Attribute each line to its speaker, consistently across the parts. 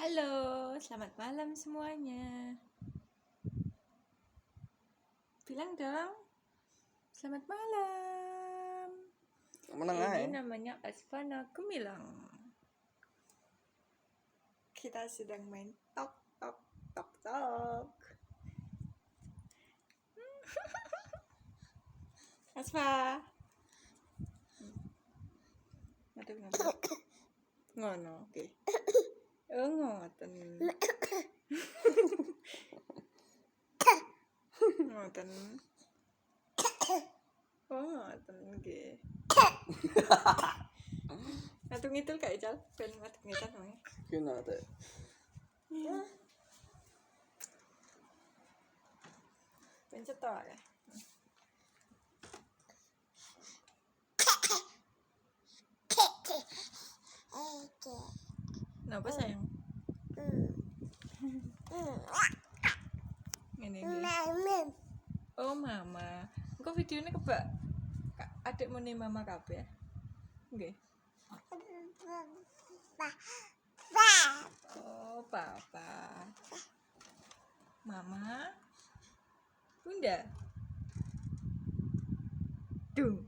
Speaker 1: Halo, selamat malam semuanya. Bilang dong, selamat malam. Ini namanya Asfana Gemilang. Kita sedang main tok tok tok tok. Asfa. Aduh, ngono, oke. Oh, ngoten. Ngoten. Oh, ngoten nggih. Ngatung ngidul kae, Cal. Ben ngatung ngidul wae.
Speaker 2: Kena teh.
Speaker 1: Ben cetok ya. Kenapa sayang? Ngene iki. Oh, mama. Engko videonya kebak adikmu nih mama kabeh. Nggih. Oh, papa. Mama. Bunda. Dung.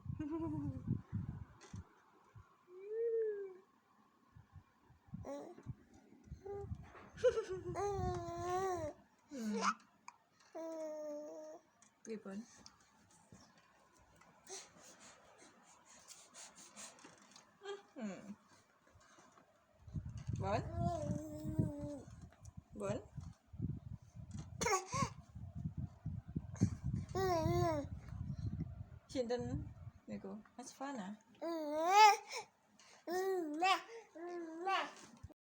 Speaker 1: Pripun? Bon? Bon? Sinten niku? Asfana.